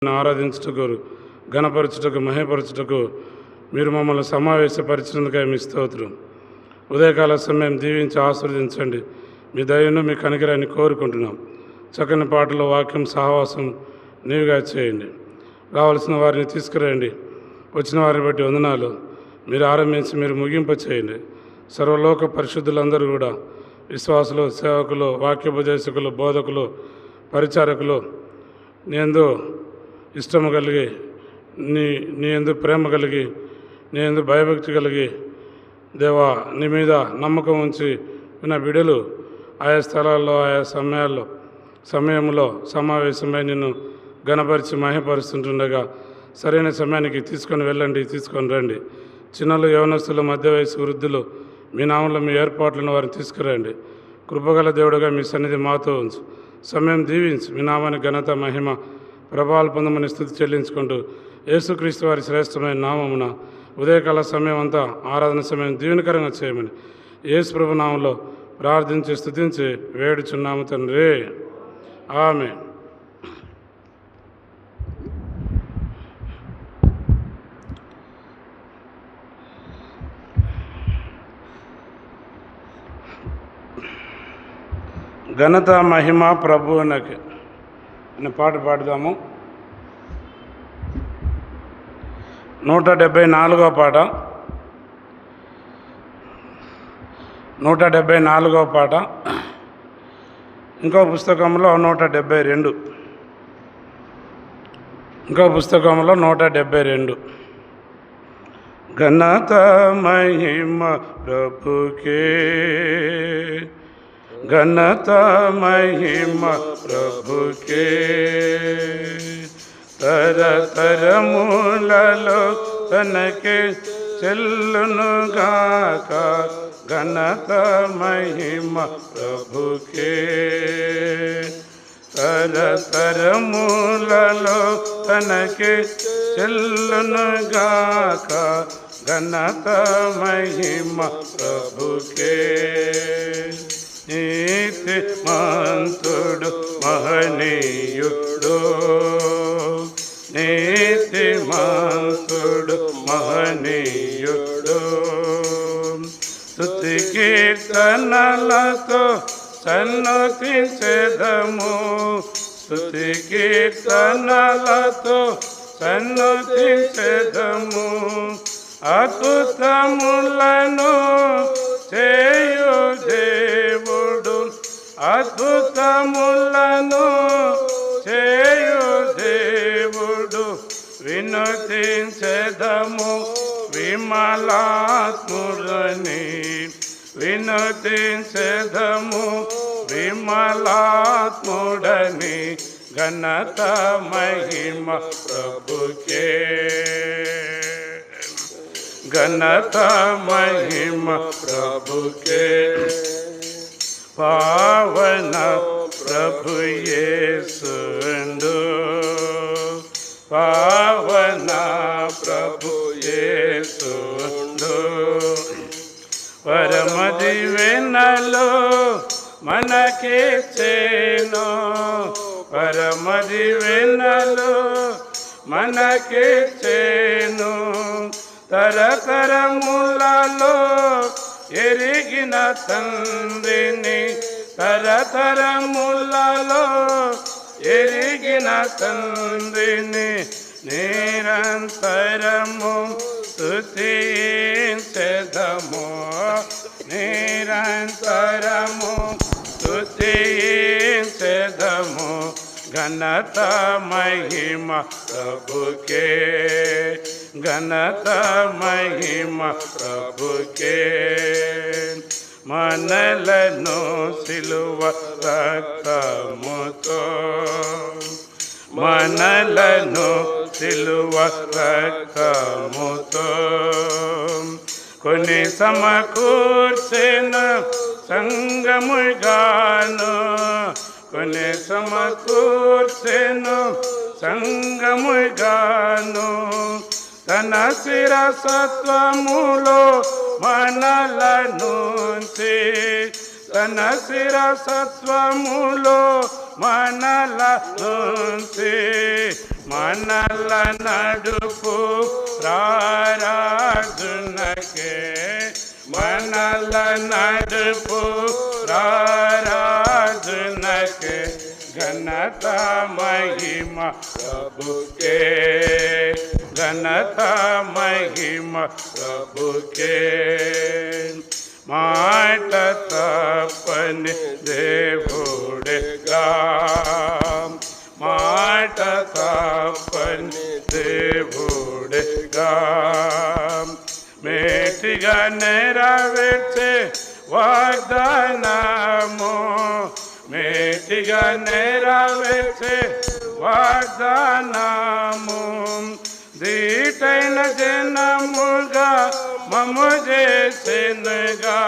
ఆరాధించుటకు, ఘనపరచుటకు, మహిమపరచుటకు మీరు మమ్మల్ని సమావేశపరిచినందుకై మీ స్తోత్రం. ఉదయకాల సమయం దీవించి ఆశీర్వదించండి. మీ దయను మీ కనికరాన్ని కోరుకుంటున్నాం. చక్కని పాటలు, వాక్యం, సహవాసం నీవుగా చేయండి. రావాల్సిన వారిని తీసుకురండి. వచ్చిన వారిని బట్టి వందనాలు. మీరు ఆరంభించి మీరు ముగింప చేయండి. సర్వలోక పరిశుద్ధులందరూ కూడా విశ్వాసులు, సేవకులు, వాక్యోపదేశకులు, బోధకులు, పరిచారకులు నీ ఇష్టము కలిగి, నీ యందు ప్రేమ కలిగి, నీ యందు భయభక్తి కలిగి, దేవా నీ మీద నమ్మకం ఉంచి ఉన్న బిడ్డలు ఆయా స్థలాల్లో, ఆయా సమయంలో సమావేశమై నిన్ను ఘనపరిచి మహిమపరుస్తుంటుండగా సరైన సమయానికి తీసుకొని వెళ్ళండి, తీసుకొని రండి. చిన్నలు, యవనస్తులు, మధ్య వయసు వృద్ధులు మీ నామంలో మీ ఏర్పాట్లను వారిని తీసుకురండి. కృపగల దేవుడుగా మీ సన్నిధి మాతో ఉంచు. సమయం దీవించి మీ నామాన్ని ఘనత, మహిమ, ప్రభావాలు పొందమని స్తుతి చెల్లించుకుంటూ యేసుక్రీస్తు వారి శ్రేష్టమైన నామమున ఉదయకాల సమయం అంతా ఆరాధన సమయం దీవెనకరంగా చేయమని యేసు ప్రభు నామంలో ప్రార్థించి స్తుతించి వేడుచున్నాము తండ్రి. ఆమె. ఘనత, మహిమ ప్రభువునకి అనే పాట పాడుదాము. 174వ పాట. 174వ పాట. ఇంకో పుస్తకంలో 172. ఘనత మహిమ ప్రభుకే, ఘనత మహిమ ప్రభుకే, తరతరములలో తనకే చెల్లునుగాక. ఘనత మహిమ ప్రభుకే, తరతరములలో తనకే చెల్లునుగాక. ఘనత మహిమ ప్రభుకే. నీతిమంతుడు మహనీయుడు, నీతిమంతుడు మహనీయుడు, స్తుతి కీర్తనలతో సన్నుతించెదము, స్తుతి కీర్తనలతో సన్నుతించెదము. అద్భుతములను చేయు దేవుడు, అద్భుతములను చేయు దేవుడు, వినుతించెదము విమలాత్ముడని, వినుతించెదము విమలాత్ముడని. ఘనత మహిమ ప్రభుకే, ఘనత మహిమ ప్రభుకే. పావన ప్రభు యేసుండు, పావన ప్రభు యేసుండు, పరమ దీవెనలు మనకిచ్చెను, పరమ దీవెనలు మనకిచ్చెను. తరతరములలో ఎరిగిన తండ్రిని, తరతరములలో ఎరిగిన తండ్రిని, నిరంతరము స్తుతించెదము, నిరంతరము స్తుతించెదము. ఘనత మహిమ ప్రభుకే, ఘనత మహిమ ప్రభుకే. మనలను సిలువ రక్తముతో, మనలను సిలువ రక్తముతో కొని సమకూర్చిన సంగముగాను, కొని సమకూర్చిన సంగముగాను. తన శిరసత్వములో మనలనుంచి, తన శిరసత్వములో మనలనుంచి మనల నడుపు రారాజునకే, మనల నడుపు రారాజునకే, ఘనత మహిమ ప్రభుకే, ఘనత మహిమ ప్రభుకే. మాట తప్పని దేవుడేగా, మాట తప్పని దేవుడేగా, మేటిగా నెరవేర్చే వాగ్దానము, మేటిగా నెరవేర్చే వాగ్దానము, దీటైన జనముగా మమ్ము చేసెనుగా,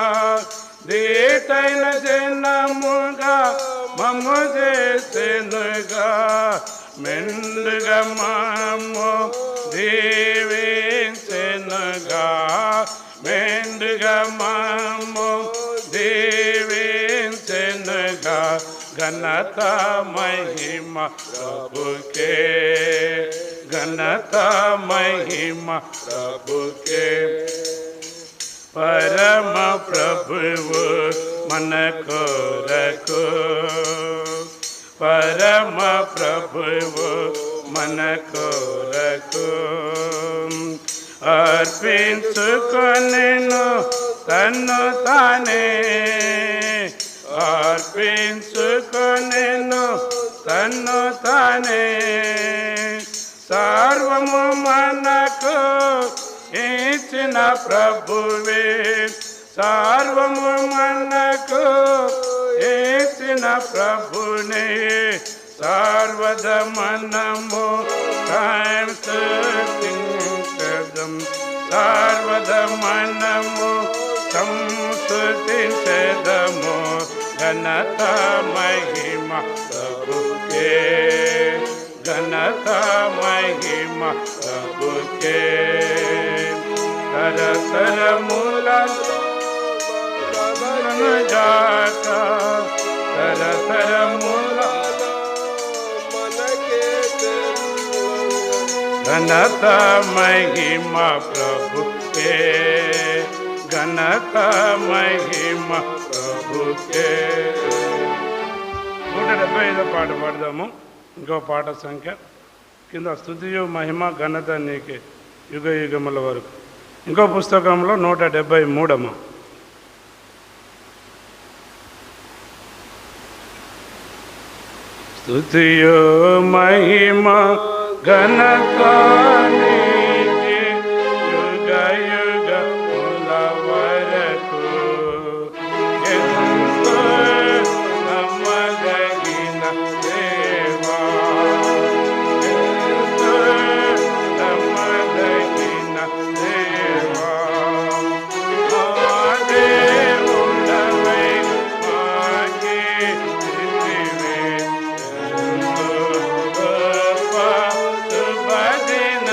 దీటైన జనముగా మమ్ము చేసెనుగా, మెండుగా మమ్ము దీవించెనుగా, మెండుగా మమ్ము దీవించెనుగా, ఘనత మహిమ ప్రభుకే, ఘనత మహిమ ప్రభుకే. పరమ ప్రభువు మన కొరకు, పరమ ప్రభువు మన కొరకు అర్పించుకొనెను తన్ను తానే, అర్పించుకొనెను తన్ను తానే, సర్వము మనకు ఇచ్చిన ప్రభువే, సర్వము మనకు ఇచ్చిన ప్రభునే, సర్వద మనము సంస్తుతించెదం, సర్వద మనము సంస్తుతించెదము, ఘనత మహిమ ప్రభుకే, ఘనత మహిమ ప్రభుకే. తరతరములలో జాత, తరతరములలో మనకే ఘనత మహిమ ప్రభుకే, ఘనత మహిమ ప్రభుకే. 175 పాట పాడదాము. ఇంకో పాట సంఖ్య కింద స్తుతియు మహిమ ఘనత నీకే యుగ యుగముల వరకు. ఇంకో పుస్తకంలో 173. స్తుతియు మహిమ ఘనత నీకే యుగ యుగముల వరకు. ఎంతో నమ్మదగిన దేవా, ఎంతో నమ్మదగిన దేవా, మా దేవుడవై మాకే ఇచ్చితివే, ఎంతో గొప్ప శుభదిన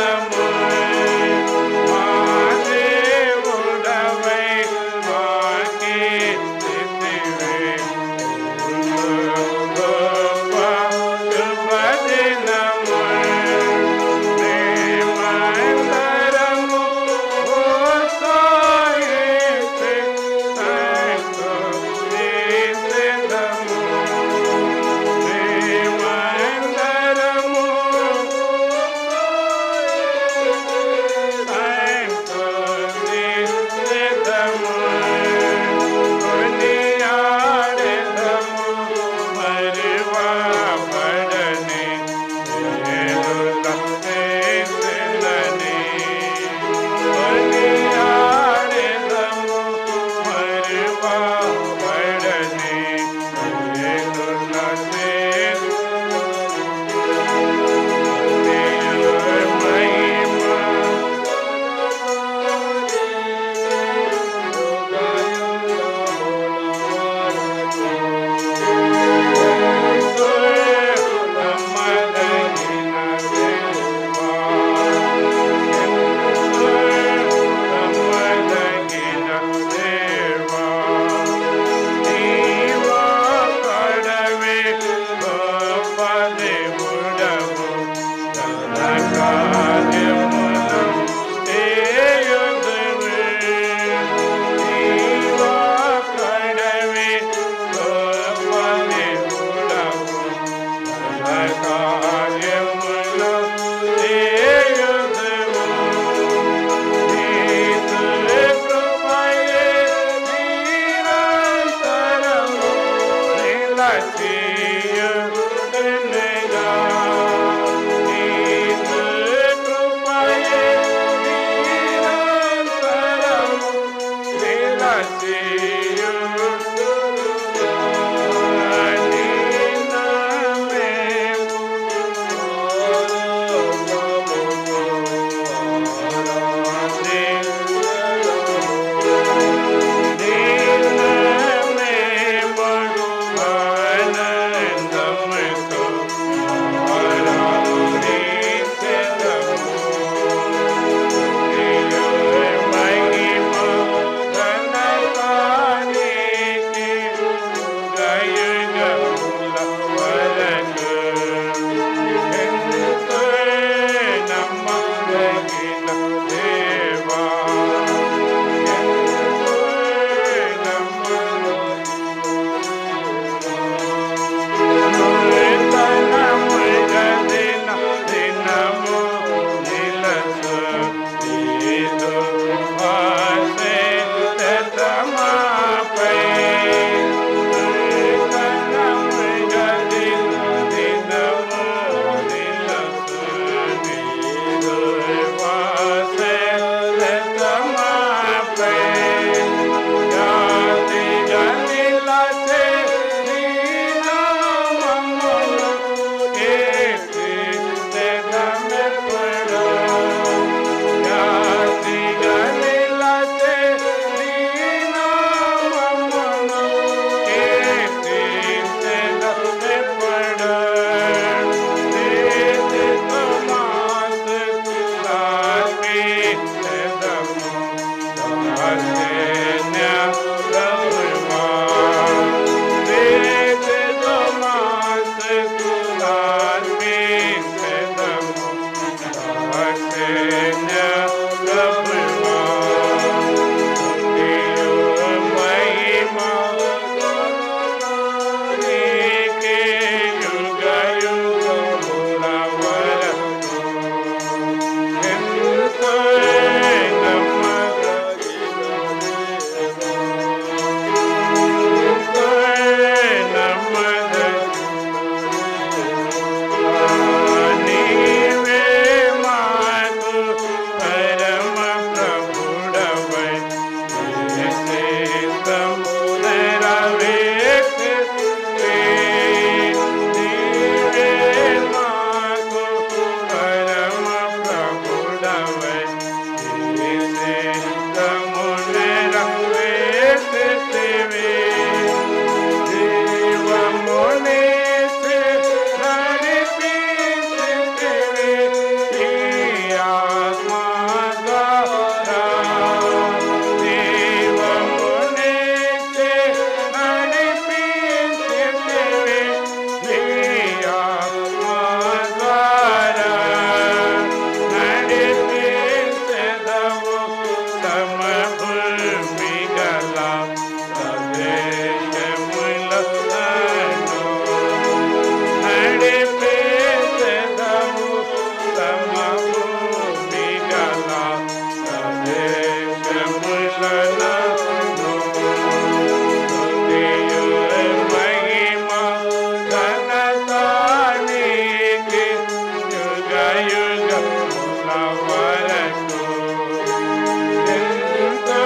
యుగముల వరకు ఎంతో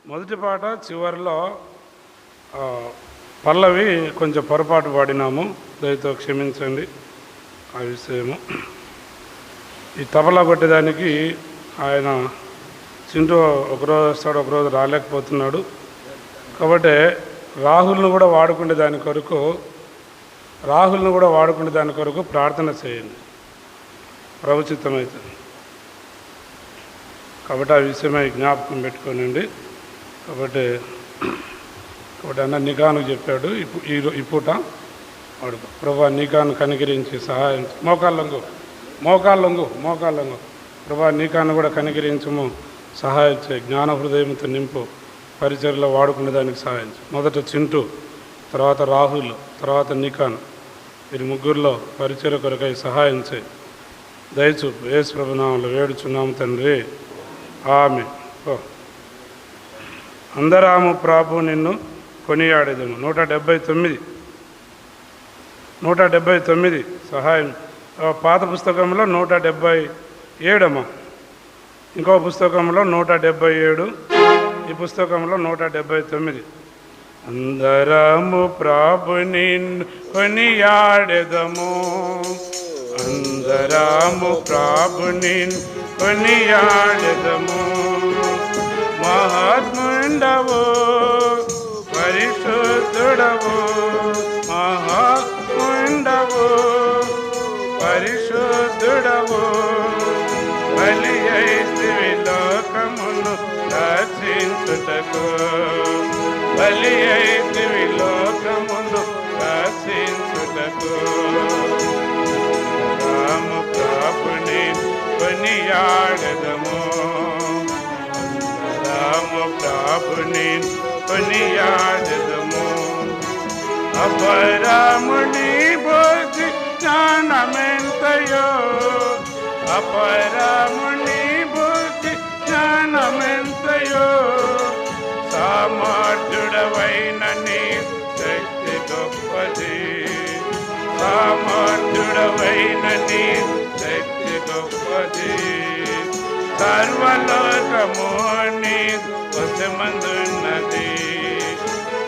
మొదటి పాట చివరిలో పల్లవి కొంచెం పొరపాటు పాడినాము, దయతో క్షమించండి. ఆ విషయము ఈ తబలా కొట్టేదానికి ఆయన చింటూ ఒకరోజు వస్తాడు, ఒకరోజు రాలేకపోతున్నాడు. కాబట్టి రాహుల్ను కూడా వాడుకునే దాని కొరకు ప్రార్థన చేయండి, ప్రభుచిత్తమైతే. కాబట్టి ఆ విషయమై జ్ఞాపకం పెట్టుకోనండి. కాబట్టి అన్న నికాను చెప్పాడు ఈ పూట వాడు, ప్రభా నీకాను కనికరించి సహాయం, మోకాళ్ళొంగు ప్రభా నీకాను కూడా కనికరించము, సహాయం చేయి, జ్ఞాన హృదయంతో నింపు, పరిచర్లో వాడుకునే దానికి సహాయం చేయి. మొదట చింటూ, తర్వాత రాహుల్, తర్వాత నికాన్, వీరి ముగ్గురులో పరిచర్య కొరకై సహాయం చేయి. దయచూపు యేసు ప్రభునామములో వేడుచున్నాము తండ్రి, ఆమె. అందరాము ప్రభు నిన్ను కొనియాడేదము. 179 సహాయం. పాత పుస్తకంలో 177 అమ్మా, ఇంకో పుస్తకంలో 177, ఈ పుస్తకంలో 179. అందరము ప్రభు నిన్ను కొనియాడెదము, అందరము ప్రభు నిన్ను కొనియాడెదము. మహాత్ముండవు, పరిశుద్ధుడవు, మహాత్ముండవు, పరిశుద్ధుడవు, బలి అయితివి లోకమును రక్షించుటకు, బలి అయితివి లోకమును రక్షించుటకు. రాము ప్రభుని కొనియాడెదము, రాము ప్రభుని కొనియాడెదము. అపరాముని బుద్ధి జ్ఞానమెంతయో, అపరాముని బుద్ధి జ్ఞానమెంతయో, సామర్థ్యుడవైన నీ శక్తి గొప్పది, సామర్థ్యుడవైన నీ శక్తి గొప్పది. సర్వలోకము నీ వశమందున్నది,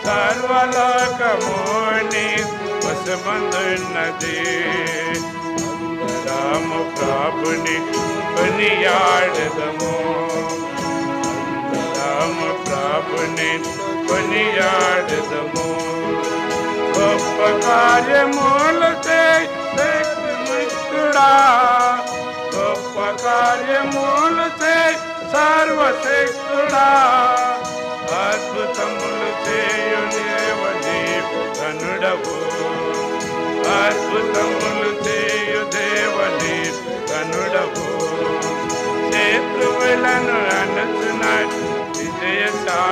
సర్వలోకము నీ వశమందున్నది. అందరము ప్రభుని కొనియాడెదము, అందరము ప్రభుని కొనియాడెదము. గొప్ప కార్యములు శక్తిమంతుడా, గొప్ప కార్యములు సర్వశక్తుడా, అద్భుతములు చేయు దేవ నీవు ధనుడవు, అద్భుతములు చేయు దేవ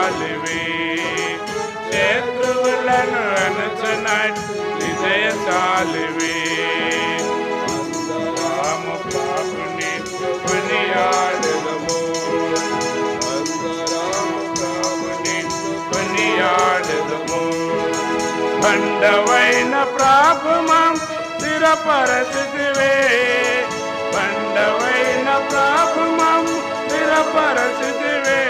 విజయశాలివి, శత్రువులను అణచునట్లు విజయశాలివి. అందరము ప్రభుని కొనియాడెదము, అందరము ప్రభుని కొనియాడెదము. బండవైన ప్రభుమం స్థిరపరచితివే, బండవైన ప్రభుమం స్థిరపరచితివే.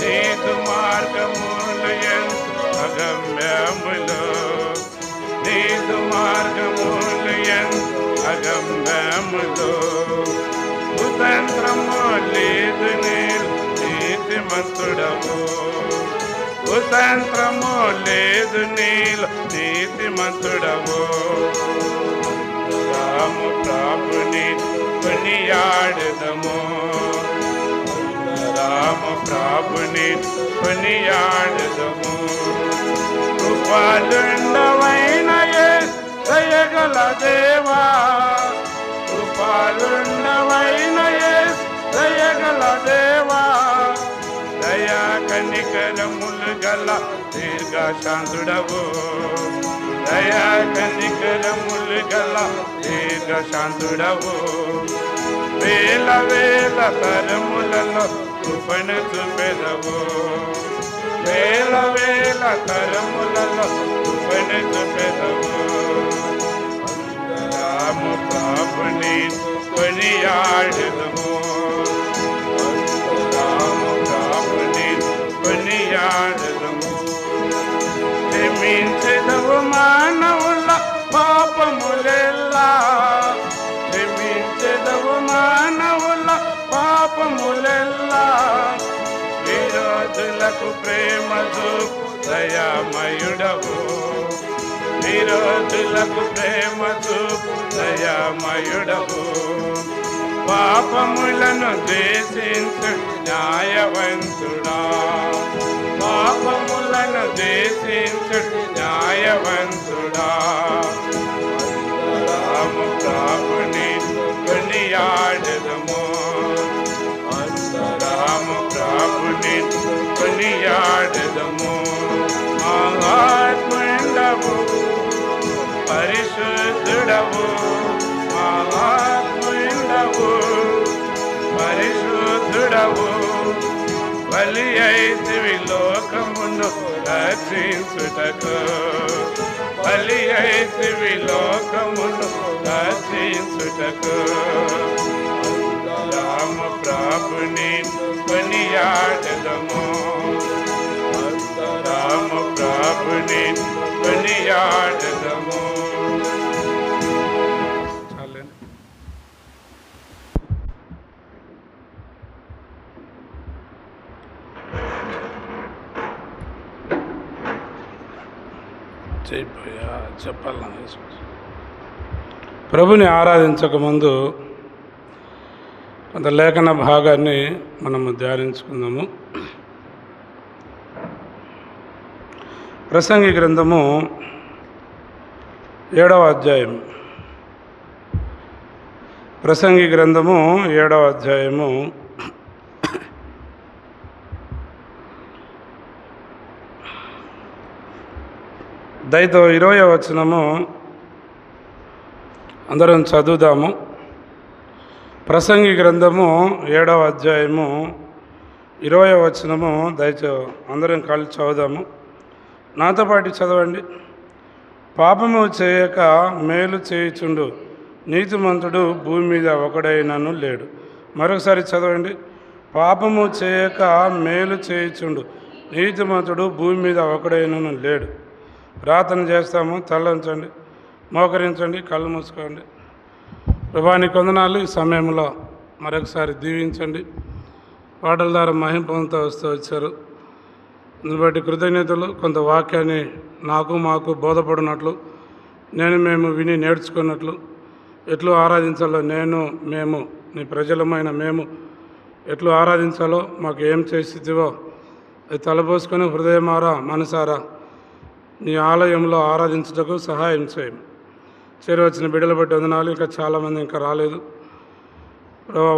నీదు మార్గములు ఎంతో అగమ్యములు, నీదు మార్గములు ఎంతో అగమ్యములు. కుతంత్రము లేదు నీతిమంతుడవు, కుతంత్రము లేదు నీలో నీతిమంతుడవు. రాము ప్రభుని కొనియాడెదము, రాము ప్రభుని కొనియాడెదము. కృపాలుండవైన దయగల దేవా, కృపాలుండవైన దయగల దేవా. దయా కనికరములు గల దీర్ఘశాంతుడవు, దయా కనికరములు గల దీర్ఘశాంతుడవు. వేల వేల తరములలో కృపను చూపెదవు, వేల వేల తరములలో కృపను చూపెదవు. అందరము ప్రభుని కొనియాడెదము, అందరము ప్రభుని కొనియాడెదము. క్షమించెదవు మానవుల పాపములెల్లా, క్షమించెదవు మానవుల పాపములెల్లా. విరోధులకు ప్రేమ చూపు దయామయుడవు, విరోధులకు ప్రేమ చూపు దయామయుడవు. పాపములను ద్వేషించు న్యాయవంతుడా, పాపములను ద్వేషించు న్యాయవంతుడా. అందరము ప్రభుని కొనియాడెదము, అందరము ప్రభుని కొనియాడెదము. మహాత్ముండవు, పరిశుద్ధుడవు, మహాత్ముండవు, పరిశుద్ధుడవు. బలి అయితివి లోకమును రక్షించుటకు, బలి అయితివి లోకమును రక్షించుటకు. అందరము ప్రభుని కొనియాడెదము, అందరము ప్రభుని కొనియాడెదము. చెప్పాలని ప్రభుని ఆరాధించకముందు కొంత లేఖన భాగాన్ని మనము ధ్యానించుకుందాము. ప్రసంగి గ్రంథము 7వ అధ్యాయం, ప్రసంగి గ్రంథము 7వ అధ్యాయము 20వ వచనము అందరం చదువుదాము. ప్రసంగి గ్రంథము 7వ అధ్యాయము 20వ వచనము అందరం కలిసి చదువుదాము. నాతో పాటు చదవండి. పాపము చేయక మేలు చేయుచుండు నీతిమంతుడు భూమి మీద ఒకడైనను లేడు. మరొకసారి చదవండి. పాపము చేయక మేలు చేయుచుండు నీతిమంతుడు భూమి మీద ఒకడైనను లేడు. ప్రార్థన చేస్తాము. తలంచండి, మోకరించండి, కళ్ళు మూసుకోండి. ప్రభువా నీ వందనాలు. ఈ సమయంలో మరొకసారి దీవించండి. పాటల ద్వారా మహిమ పొందుతూ వస్తూ వచ్చారు. దీన్ని బట్టి కృతజ్ఞతలు. కొంత వాక్యాన్ని మాకు బోధపడినట్లు, మేము విని నేర్చుకున్నట్లు, ఎట్లు ఆరాధించాలో మేము నీ ప్రజలమైన మేము ఎట్లు ఆరాధించాలో మాకు ఏం చేసివో అది తలపోసుకొని హృదయమారా మనసారా నీ ఆలయంలో ఆరాధించుటకు సహాయం చేయం. చేరవచ్చిన బిడ్డలు బట్టి వందనాలు. ఇంకా చాలామంది ఇంకా రాలేదు.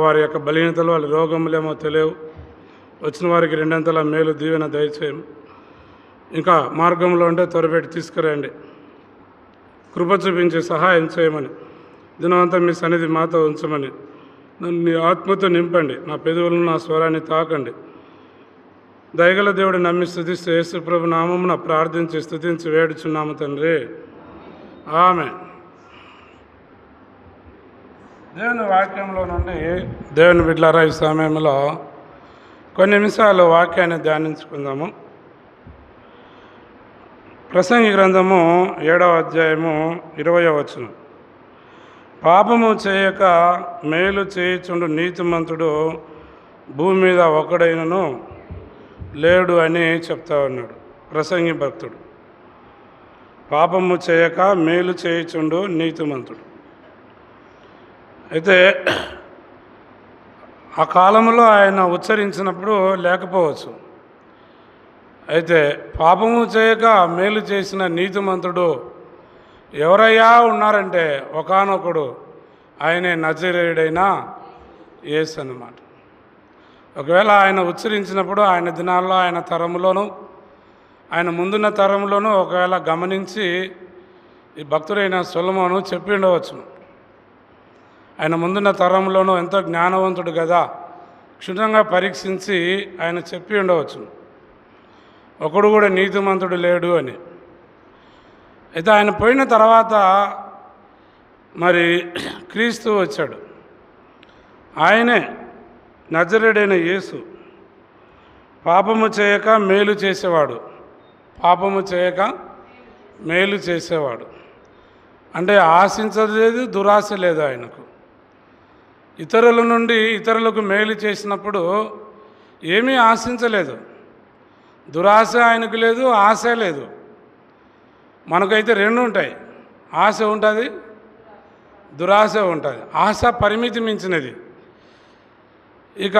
వారి యొక్క బలహీనతలు, వాళ్ళ రోగములేమో తెలియవు. వచ్చిన వారికి రెండంతల మేలు దీవెన దయచేయం. ఇంకా మార్గంలో ఉంటే త్వరపెట్టి తీసుకురండి. కృప చూపించి సహాయం చేయమని, దినమంతా మీ సన్నిధి మాతో ఉంచమని, నన్ను నీ ఆత్మతో నింపండి. నా పెదవులను నా స్వరాన్ని తాకండి. దయగల దేవుడు నమ్మి స్తుతిస్తూ యేసు ప్రభు నామమున ప్రార్థించి స్తుతించి వేడుచున్నాము తండ్రి. ఆమేన్. దేవుని వాక్యంలో నుండి దేవుని బిడ్డలారా ఈ సమయంలో కొన్ని నిమిషాలు వాక్యాన్ని ధ్యానించుకుందాము. ప్రసంగి గ్రంథము 7వ అధ్యాయము 20వ వచనం. పాపము చేయక మేలు చేయుచుండు నీతిమంతుడు భూమి మీద ఒకడైనను లేడు అని చెప్తా ఉన్నాడు ప్రసంగి భక్తుడు. పాపము చేయక మేలు చేయుచుండు నీతిమంతుడు. అయితే ఆ కాలంలో ఆయన ఉచ్చరించినప్పుడు లేకపోవచ్చు. అయితే పాపము చేయక మేలు చేసిన నీతిమంతుడు ఎవరయ్యా ఉన్నారంటే ఒకానొకడు ఆయనే నజరేయుడైన యేసు అన్నమాట. ఒకవేళ ఆయన ఉచ్చరించినప్పుడు ఆయన దినాల్లో ఆయన తరంలోనూ ఆయన ముందున్న తరంలోనూ ఒకవేళ గమనించి ఈ భక్తుడైన సొలొమోను చెప్పి ఉండవచ్చును. ఆయన ముందున్న తరంలోనూ ఎంతో జ్ఞానవంతుడు కదా, క్షుణ్ణంగా పరీక్షించి ఆయన చెప్పి ఉండవచ్చును, ఒకడు కూడా నీతిమంతుడు లేడు అని. అయితే ఆయన పోయిన తర్వాత మరి క్రీస్తు వచ్చాడు. ఆయనే నజరేయుడైన యేసు. పాపము చేయక మేలు చేసేవాడు. పాపము చేయక మేలు చేసేవాడు అంటే ఆశించలేదు, దురాశ లేదు ఆయనకు. ఇతరుల నుండి ఇతరులకు మేలు చేసినప్పుడు ఏమీ ఆశించలేదు. దురాశ ఆయనకు లేదు, ఆశ లేదు. మనకైతే రెండు ఉంటాయి. ఆశ ఉంటుంది, దురాశ ఉంటుంది. ఆశ పరిమితి మించినది. ఇక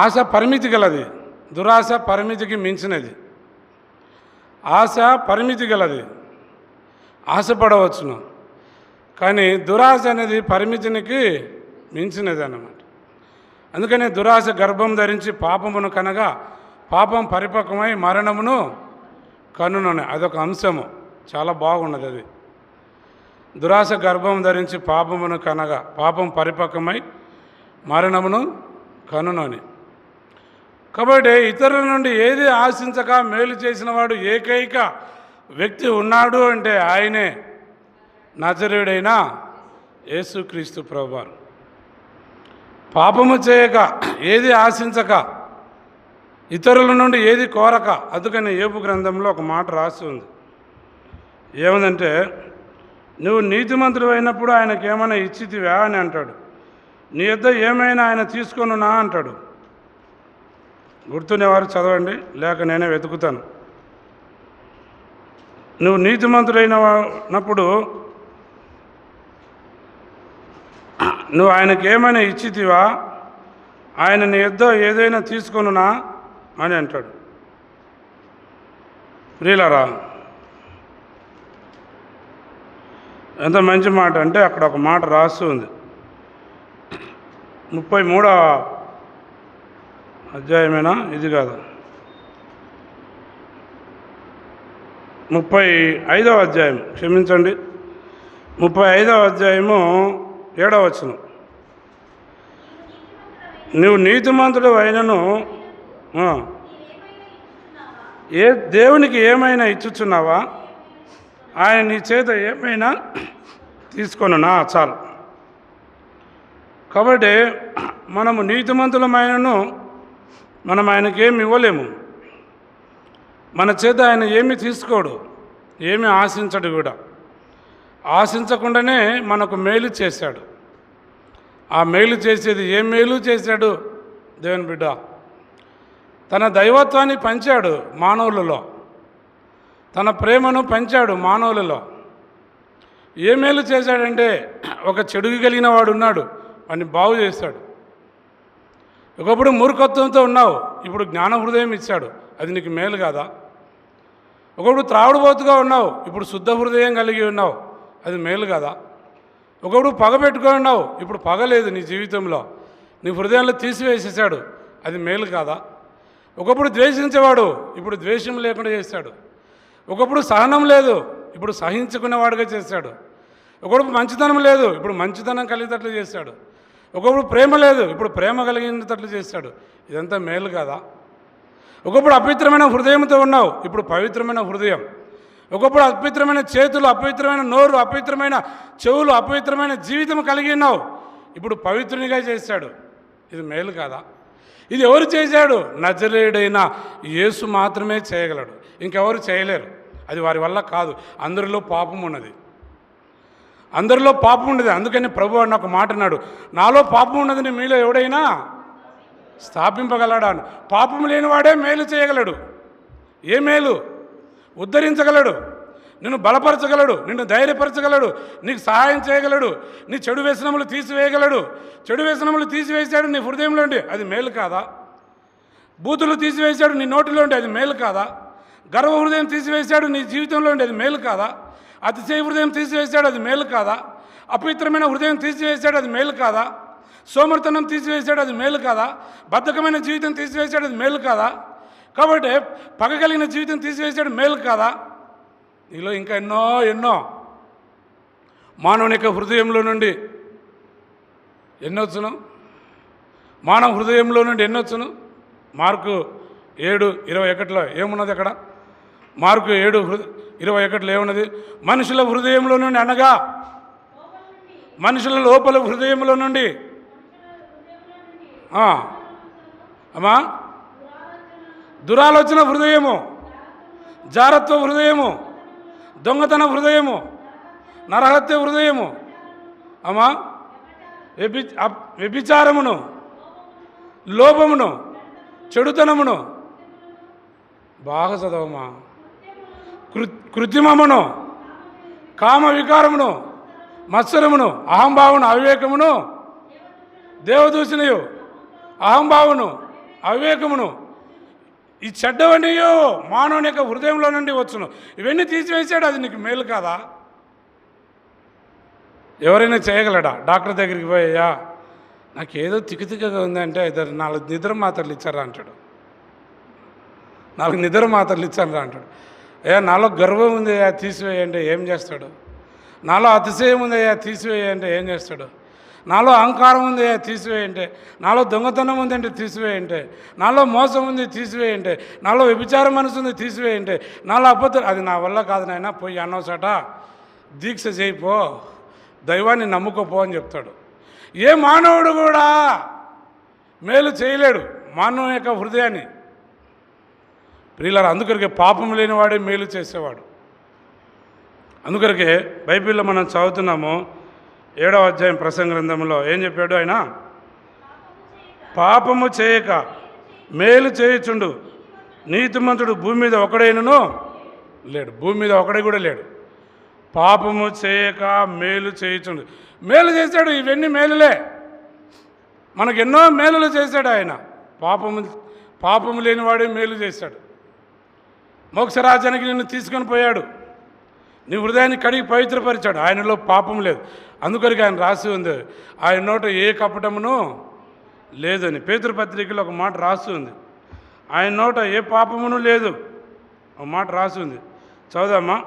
ఆశ పరిమితి గలది, దురాశ పరిమితికి మించినది. ఆశ పరిమితి గలది, ఆశపడవచ్చును. కానీ దురాశ అనేది పరిమితినికి మించినది అన్నమాట. అందుకనే దురాశ గర్భం ధరించి పాపమును కనగా పాపం పరిపక్వమై మరణమును కనునని అదొక అంశము. చాలా బాగున్నది అది. దురాశ గర్భం ధరించి పాపమును కనగా పాపం పరిపక్వమై మరణమును కనునని. కాబట్టి ఇతరుల నుండి ఏది ఆశించక మేలు చేసిన వాడు ఏకైక వ్యక్తి ఉన్నాడు అంటే ఆయనే నజరేయుడైన యేసుక్రీస్తు ప్రభువారు. పాపము చేయక ఏది ఆశించక ఇతరుల నుండి ఏది కోరక. అందుకని యోబు గ్రంథంలో ఒక మాట రాసి ఉంది. ఏముందంటే, నువ్వు నీతిమంతుడు అయినప్పుడు ఆయనకు ఏమైనా ఇచ్చితివా అని అంటాడు. నీ యొద్ద ఏమైనా ఆయన తీసుకొనునా అంటాడు. గుర్తునేవారు చదవండి, లేక నేనే వెతుకుతాను. నువ్వు నీతిమంతుడైనప్పుడు నువ్వు ఆయనకి ఏమైనా ఇచ్చితివా, ఆయన నీ యొద్ద ఏదైనా తీసుకొనునా అని అంటాడు. ప్రియులారా, ఎంత మంచి మాట అంటే అక్కడ ఒక మాట రాసి ఉంది. 33వ అధ్యాయమేనా ఇది? కాదు, 35వ అధ్యాయం, క్షమించండి, 35వ అధ్యాయము 7వ వచనం. నువ్వు నీతిమంతుడు అయినను దేవునికి ఏమైనా ఇచ్చుచున్నావా, ఆయన నీ చేత ఏమైనా తీసుకొనునా చాలు. కాబట్టి మనము నీతిమంతులమైనను మనం ఆయనకి ఏమి ఇవ్వలేము. మన చేత ఆయన ఏమి తీసుకోడు, ఏమి ఆశించడు కూడా. ఆశించకుండానే మనకు మేలు చేశాడు. ఆ మేలు చేసేది ఏ మేలు చేశాడు దేవుని బిడ్డ? తన దైవత్వాన్ని పంచాడు మానవులలో, తన ప్రేమను పంచాడు మానవులలో. ఏ మేలు చేశాడంటే, ఒక చెడుగు కలిగిన వాడు ఉన్నాడు, వాడిని బాగు చేశాడు. ఒకప్పుడు మూర్ఖత్వంతో ఉన్నావు, ఇప్పుడు జ్ఞాన హృదయం ఇచ్చాడు. అది నీకు మేలు కాదా? ఒకప్పుడు త్రాగుడుబోతుగా ఉన్నావు, ఇప్పుడు శుద్ధ హృదయం కలిగి ఉన్నావు, అది మేలు కదా? ఒకప్పుడు పగ పెట్టుకొని ఉన్నావు, ఇప్పుడు పగ లేదు నీ జీవితంలో, నీ హృదయంలో తీసివేసేసాడు, అది మేలు కాదా? ఒకప్పుడు ద్వేషించేవాడు, ఇప్పుడు ద్వేషం లేకుండా చేశాడు. ఒకప్పుడు సహనం లేదు, ఇప్పుడు సహించుకునేవాడుగా చేశాడు. ఒకప్పుడు మంచితనం లేదు, ఇప్పుడు మంచితనం కలిగేటట్లు చేశాడు. ఒకప్పుడు ప్రేమ లేదు, ఇప్పుడు ప్రేమ కలిగినట్లు చేశాడు. ఇదంతా మేలు కదా. ఒకప్పుడు అపవిత్రమైన హృదయంతో ఉన్నావు, ఇప్పుడు పవిత్రమైన హృదయం. ఒకప్పుడు అపవిత్రమైన చేతులు, అపవిత్రమైన నోరు, అపవిత్రమైన చెవులు, అపవిత్రమైన జీవితం కలిగి ఉన్నావు, ఇప్పుడు పవిత్రునిగా చేశాడు. ఇది మేలు కాదా? ఇది ఎవరు చేశాడు? నజరేయుడైన యేసు మాత్రమే చేయగలడు, ఇంకెవరు చేయలేరు. అది వారి వల్ల కాదు. అందరిలో పాపం ఉన్నది, అందరిలో పాపం ఉండేది. అందుకని ప్రభు అన్న ఒక మాట అన్నాడు, నాలో పాపం ఉన్నదని మీలో ఎవడైనా స్థాపింపగలడా? పాపం లేనివాడే మేలు చేయగలడు. ఏ మేలు? ఉద్ధరించగలడు, నిన్ను బలపరచగలడు, నిన్ను ధైర్యపరచగలడు, నీకు సహాయం చేయగలడు, నీ చెడు వ్యసనములు తీసివేయగలడు. చెడు వ్యసనములు తీసివేశాడు నీ హృదయంలో ఉండి, అది మేలు కాదా? బూతులు తీసివేశాడు నీ నోటిలో ఉండి, అది మేలు కాదా? గర్వ హృదయం తీసివేశాడు నీ జీవితంలో ఉండి, అది మేలు కాదా? అతిశయ హృదయం తీసివేశాడు, అది మేలు కాదా? అపవిత్రమైన హృదయం తీసివేశాడు, అది మేలు కాదా? సోమర్తనం తీసివేశాడు, అది మేలు కాదా? బద్ధకమైన జీవితం తీసివేశాడు, అది మేలు కాదా? కాబట్టి పగ కలిగిన జీవితం తీసివేశాడు, మేలు కాదా? నీలో ఇంకా ఎన్నో ఎన్నో మానవుని యొక్క హృదయంలో నుండి ఎన్నొచ్చును, మానవ హృదయంలో నుండి ఎన్నొచ్చును. మార్కు 7:21 ఏమున్నది అక్కడ? మార్కు 7:21 ఏమున్నది? మనుషుల హృదయంలో నుండి, అనగా మనుషుల లోపల హృదయంలో నుండి అమ్మా దురాలోచన హృదయము, జారత్వ హృదయము, దొంగతన హృదయము, నరహత్య హృదయము, అమ్మా వ్యభిచారమును, లోభమును, చెడుతనమును, బాగా చదవమా, కృత్రిమమును, కామ వికారమును, మత్సరమును, అహంభావమును, అవివేకమును, దేవదూషణయు, అహంభావమును, అవివేకమును, ఈ చెడ్డవనియో మానవుని యొక్క హృదయంలో నుండి వచ్చును. ఇవన్నీ తీసివేశాడు, అది నీకు మేలు కాదా? ఎవరైనా చేయగలడా? డాక్టర్ దగ్గరికి పోయా నాకేదో తిక్కగా ఉందంటే 4 నిద్ర మాత్రలు ఇచ్చారా అంటాడు. 4 నిద్ర మాత్రలు ఇచ్చారా అంటాడు. నాలో గర్వం ఉందయ్యా తీసివేయంటే ఏం చేస్తాడు? నాలో అతిశయం ఉందయ్యా తీసివేయంటే ఏం చేస్తాడు? నాలో అహంకారం ఉంది తీసివేయంటే, నాలో దొంగతనం ఉందంటే తీసివేయంటే, నాలో మోసం ఉంది తీసివేయంటే, నాలో వ్యభిచారం మనసు ఉంది తీసివేయంటే, నాలో అబద్ధం, అది నా వల్ల కాదు నాయన, పోయి అన్నోసట దీక్ష చేయిపో, దైవాన్ని నమ్ముకోపో అని చెప్తాడు. ఏ మానవుడు కూడా మేలు చేయలేడు మానవుని యొక్క హృదయాన్ని. ప్రియులారా, అందుకొరకే పాపం లేనివాడే మేలు చేసేవాడు. అందుకొరకే బైబిల్లో మనం చదువుతున్నాము 7వ అధ్యాయం ప్రసంగ గ్రంథంలో ఏం చెప్పాడు ఆయన? పాపము చేయక మేలు చేయుచుండు నీతిమంతుడు భూమి మీద ఒకడైనను లేడు. భూమి మీద ఒకడే కూడా లేడు. పాపము చేయక మేలు చేయుచుండు. మేలు చేశాడు, ఇవన్నీ మేలులే. మనకెన్నో మేలులు చేశాడు ఆయన. పాపము లేనివాడే మేలు చేశాడు. మోక్షరాజ్యానికి నిన్ను తీసుకొని పోయాడు, నీ హృదయాన్ని కడిగి పవిత్రపరిచాడు. ఆయనలో పాపం లేదు. అందుకొరికి ఆయన రాసి ఉంది, ఆయన నోట ఏ కపటమును లేదని. పేతురు పత్రికలో ఒక మాట రాసి ఉంది, ఆయన నోట ఏ పాపమును లేదు, ఒక మాట రాసి ఉంది. చదువుదామా?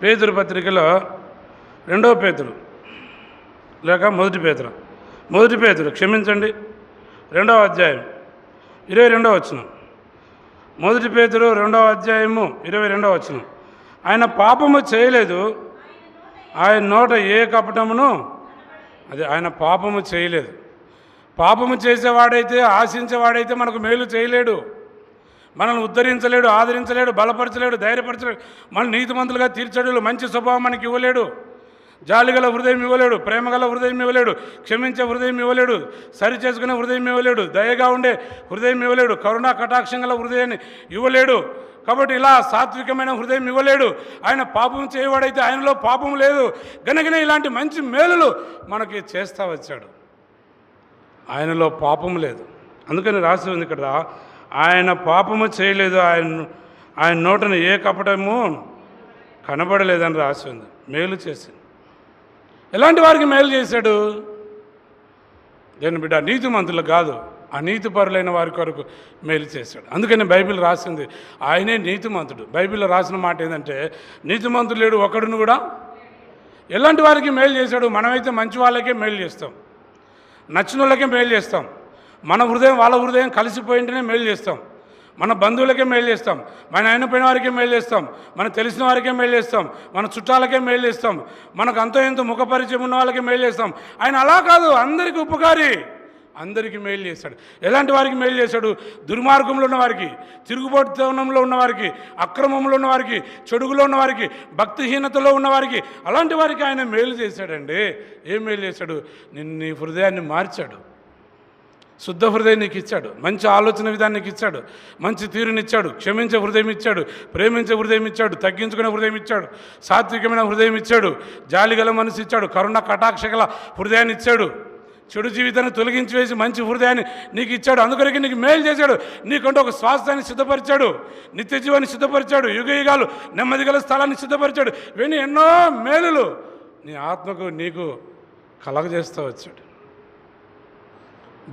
పేతురు పత్రికలో 2వ పేతురు లేక 1 పేతురు క్షమించండి, 2వ అధ్యాయం 22వ వచనం. 1 పేతురు 2వ అధ్యాయము 22వ వచనం. ఆయన పాపము చేయలేదు, ఆయన నోట ఏ కపటమును, అది ఆయన పాపము చేయలేదు. పాపము చేసేవాడైతే, ఆశించేవాడైతే మనకు మేలు చేయలేడు, మనల్ని ఉద్ధరించలేడు, ఆదరించలేడు, బలపరచలేడు, ధైర్యపరచలేడు, మనల్ని నీతిమంతులుగా తీర్చలేడు, మంచి స్వభావం మనకి ఇవ్వలేడు, జాలిగల హృదయం ఇవ్వలేడు, ప్రేమగల హృదయం ఇవ్వలేడు, క్షమించే హృదయం ఇవ్వలేడు, సరి చేసుకునే హృదయం ఇవ్వలేడు, దయగా ఉండే హృదయం ఇవ్వలేడు, కరుణా కటాక్షం గల హృదయాన్ని ఇవ్వలేడు. కాబట్టి ఇలా సాత్వికమైన హృదయం ఇవ్వలేడు. ఆయన పాపం చేయవాడైతే ఆయనలో పాపం లేదు గనకనే ఇలాంటి మంచి మేలులు మనకి చేస్తూ వచ్చాడు. ఆయనలో పాపం లేదు. అందుకని రాసి ఉంది ఇక్కడ, ఆయన పాపము చేయలేదు, ఆయన నోటను ఏ కపటము కనబడలేదని రాసి ఉంది. మేలు చేసింది. ఎలాంటి వారికి మేలు చేశాడు? దేని బిడ్డ? నీతిమంతులకు కాదు, అనీతిపరులైన వారి కొరకు మేలు చేశాడు. అందుకని బైబిల్ రాసింది ఆయనే నీతిమంతుడు. బైబిల్లో రాసిన మాట ఏంటంటే నీతిమంతుడు లేడు ఒకడును కూడా. ఎలాంటి వారికి మేలు చేశాడు? మనమైతే మంచి వాళ్ళకే మేలు చేస్తాం, నచ్చిన వాళ్ళకే మేలు చేస్తాం, మన హృదయం వాళ్ళ హృదయం కలిసిపోయింటేనే మేలు చేస్తాం, మన బంధువులకే మేలు చేస్తాం, మన ఆయన పోయిన వారికే మేలు చేస్తాం, మనకు తెలిసిన వారికే మేలు చేస్తాం, మన చుట్టాలకే మేలు చేస్తాం, మనకు అంతో ఎంతో ముఖపరిచయం ఉన్న వాళ్ళకే మేలు చేస్తాం. ఆయన అలా కాదు, అందరికీ ఉపకారి, అందరికీ మేలు చేశాడు. ఎలాంటి వారికి మేలు చేశాడు? దుర్మార్గంలో ఉన్నవారికి, తిరుగుబాటుతనంలో ఉన్నవారికి, అక్రమంలో ఉన్నవారికి, చెడుగులో ఉన్నవారికి, భక్తిహీనతలో ఉన్నవారికి, అలాంటి వారికి ఆయన మేలు చేశాడండి. ఏం మేలు చేశాడు? నీ హృదయాన్ని మార్చాడు, శుద్ధ హృదయం నీకు ఇచ్చాడు, మంచి ఆలోచన విధానం నీకు ఇచ్చాడు, మంచి తీరునిచ్చాడు, క్షమించే హృదయం ఇచ్చాడు, ప్రేమించే హృదయం ఇచ్చాడు, తగ్గించుకునే హృదయం ఇచ్చాడు, సాత్వికమైన హృదయం ఇచ్చాడు, జాలిగల మనసు ఇచ్చాడు, కరుణ కటాక్షగల హృదయాన్ని ఇచ్చాడు, చెడు జీవితాన్ని తొలగించి వేసి మంచి హృదయాన్ని నీకు ఇచ్చాడు. అందుకొరకు నీకు మేలు చేశాడు. నీకంటే ఒక స్వాస్థ్యాన్ని సిద్ధపరిచాడు, నిత్య జీవాన్ని సిద్ధపరిచాడు, యుగయుగాలు నెమ్మది గల స్థలాన్ని సిద్ధపరిచాడు. ఇవన్నీ ఎన్నో మేలులు నీ ఆత్మకు నీకు కలగజేస్తూ వచ్చాడు.